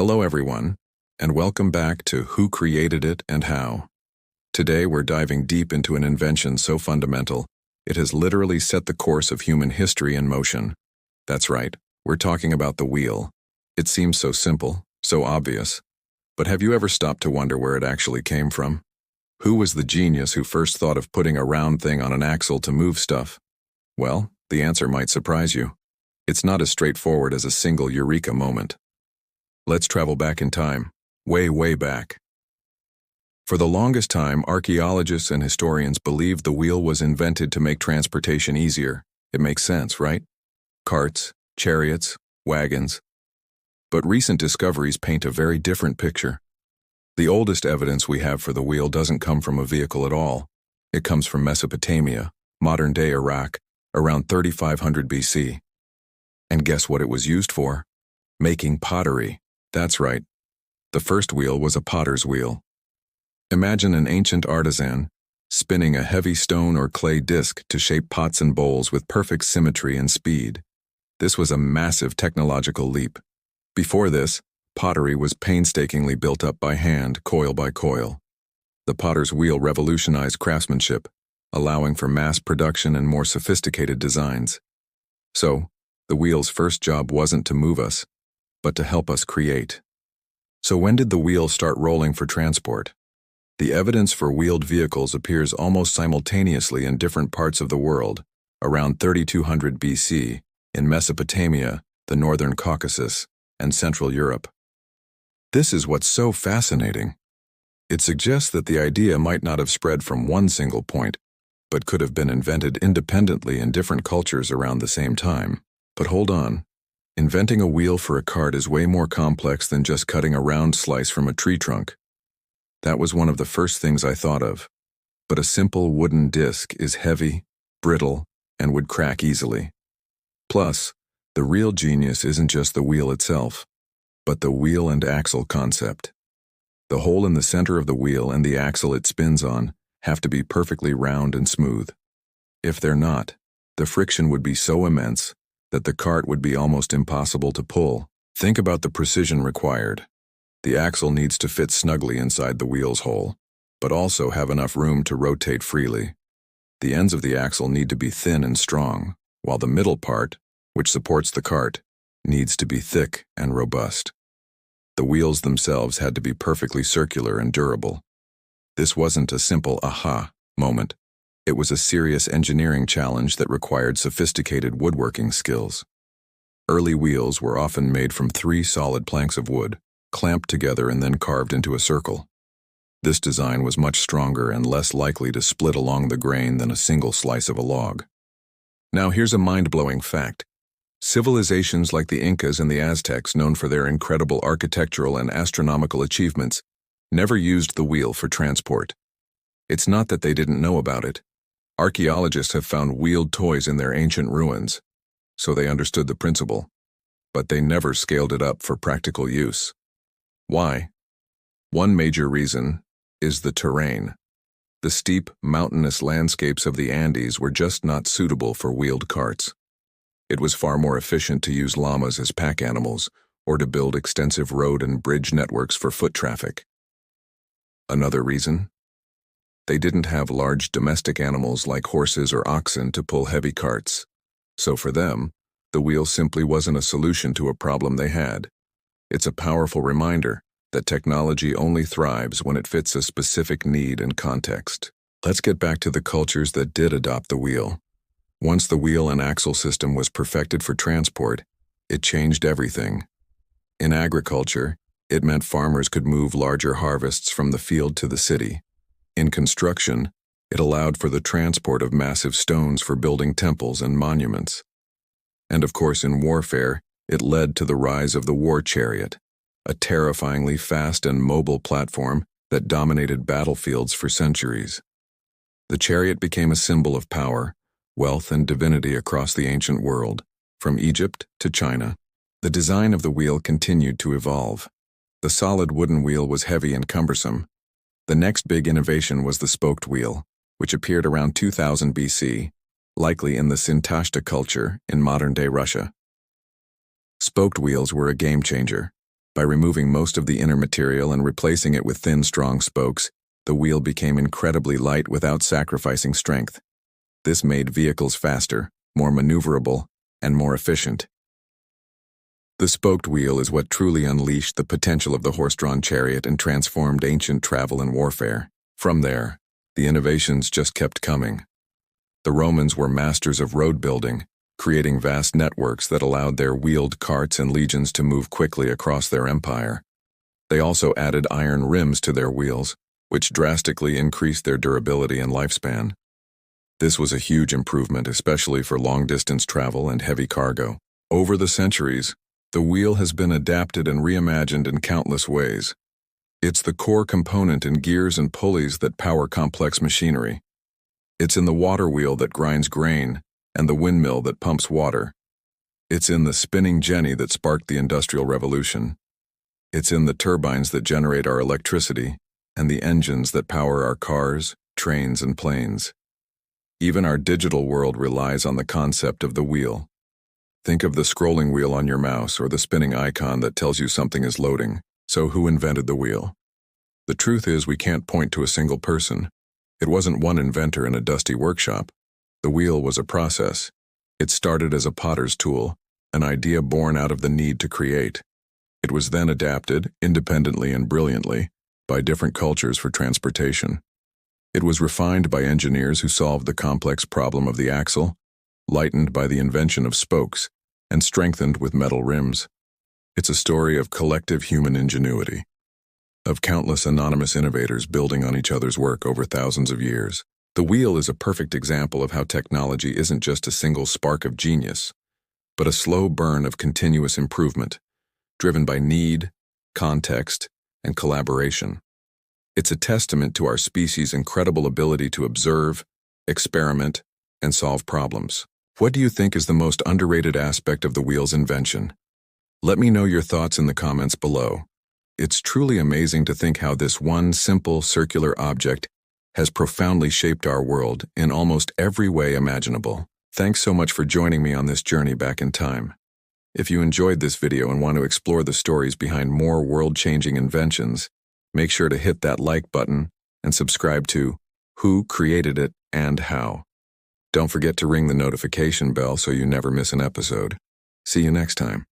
Hello everyone, and welcome back to Who Created It and How. Today we're diving deep into an invention so fundamental, it has literally set the course of human history in motion. That's right, we're talking about the wheel. It seems so simple, so obvious. But have you ever stopped to wonder where it actually came from? Who was the genius who first thought of putting a round thing on an axle to move stuff? Well, the answer might surprise you. It's not as straightforward as a single eureka moment. Let's travel back in time, way back. For the longest time, archaeologists and historians believed the wheel was invented to make transportation easier. It makes sense, right? Carts, chariots, wagons. But recent discoveries paint a very different picture. The oldest evidence we have for the wheel doesn't come from a vehicle at all. It comes from Mesopotamia, modern-day Iraq, around 3500 BC. And guess what it was used for? Making pottery. That's right. The first wheel was a potter's wheel. Imagine an ancient artisan spinning a heavy stone or clay disc to shape pots and bowls with perfect symmetry and speed. This was a massive technological leap. Before this, pottery was painstakingly built up by hand, coil by coil. The potter's wheel revolutionized craftsmanship, allowing for mass production and more sophisticated designs. So, the wheel's first job wasn't to move us, but to help us create. So when did the wheel start rolling for transport? The evidence for wheeled vehicles appears almost simultaneously in different parts of the world, around 3200 BC, in Mesopotamia, the Northern Caucasus, and Central Europe. This is what's so fascinating. It suggests that the idea might not have spread from one single point, but could have been invented independently in different cultures around the same time. But hold on. Inventing a wheel for a cart is way more complex than just cutting a round slice from a tree trunk. That was one of the first things I thought of. But a simple wooden disc is heavy, brittle, and would crack easily. Plus, the real genius isn't just the wheel itself, but the wheel and axle concept. The hole in the center of the wheel and the axle it spins on have to be perfectly round and smooth. If they're not, the friction would be so immense that the cart would be almost impossible to pull. Think about the precision required. The axle needs to fit snugly inside the wheel's hole, but also have enough room to rotate freely. The ends of the axle need to be thin and strong, while the middle part, which supports the cart, needs to be thick and robust. The wheels themselves had to be perfectly circular and durable. This wasn't a simple aha moment. It was a serious engineering challenge that required sophisticated woodworking skills. Early wheels were often made from 3 solid planks of wood, clamped together and then carved into a circle. This design was much stronger and less likely to split along the grain than a single slice of a log. Now here's a mind-blowing fact. Civilizations like the Incas and the Aztecs, known for their incredible architectural and astronomical achievements, never used the wheel for transport. It's not that they didn't know about it. Archaeologists have found wheeled toys in their ancient ruins, so they understood the principle, but they never scaled it up for practical use. Why? One major reason is the terrain. The steep, mountainous landscapes of the Andes were just not suitable for wheeled carts. It was far more efficient to use llamas as pack animals or to build extensive road and bridge networks for foot traffic. Another reason? They didn't have large domestic animals like horses or oxen to pull heavy carts. So for them, the wheel simply wasn't a solution to a problem they had. It's a powerful reminder that technology only thrives when it fits a specific need and context. Let's get back to the cultures that did adopt the wheel. Once the wheel and axle system was perfected for transport, it changed everything. In agriculture, it meant farmers could move larger harvests from the field to the city. In construction, it allowed for the transport of massive stones for building temples and monuments. And of course, in warfare, it led to the rise of the war chariot, a terrifyingly fast and mobile platform that dominated battlefields for centuries. The chariot became a symbol of power, wealth, and divinity across the ancient world, from Egypt to China. The design of the wheel continued to evolve. The solid wooden wheel was heavy and cumbersome. The next big innovation was the spoked wheel, which appeared around 2000 BC, likely in the Sintashta culture in modern-day Russia. Spoked wheels were a game changer. By removing most of the inner material and replacing it with thin, strong spokes, the wheel became incredibly light without sacrificing strength. This made vehicles faster, more maneuverable, and more efficient. The spoked wheel is what truly unleashed the potential of the horse-drawn chariot and transformed ancient travel and warfare. From there, the innovations just kept coming. The Romans were masters of road building, creating vast networks that allowed their wheeled carts and legions to move quickly across their empire. They also added iron rims to their wheels, which drastically increased their durability and lifespan. This was a huge improvement, especially for long-distance travel and heavy cargo. Over the centuries, the wheel has been adapted and reimagined in countless ways. It's the core component in gears and pulleys that power complex machinery. It's in the water wheel that grinds grain and the windmill that pumps water. It's in the spinning jenny that sparked the Industrial Revolution. It's in the turbines that generate our electricity and the engines that power our cars, trains, and planes. Even our digital world relies on the concept of the wheel. Think of the scrolling wheel on your mouse or the spinning icon that tells you something is loading. So who invented the wheel? The truth is, we can't point to a single person. It wasn't one inventor in a dusty workshop. The wheel was a process. It started as a potter's tool, an idea born out of the need to create. It was then adapted, independently and brilliantly, by different cultures for transportation. It was refined by engineers who solved the complex problem of the axle, lightened by the invention of spokes, and strengthened with metal rims. It's a story of collective human ingenuity, of countless anonymous innovators building on each other's work over thousands of years. The wheel is a perfect example of how technology isn't just a single spark of genius, but a slow burn of continuous improvement, driven by need, context, and collaboration. It's a testament to our species' incredible ability to observe, experiment, and solve problems. What do you think is the most underrated aspect of the wheel's invention? Let me know your thoughts in the comments below. It's truly amazing to think how this one simple circular object has profoundly shaped our world in almost every way imaginable. Thanks so much for joining me on this journey back in time. If you enjoyed this video and want to explore the stories behind more world-changing inventions, make sure to hit that like button and subscribe to Who Created It and How. Don't forget to ring the notification bell so you never miss an episode. See you next time.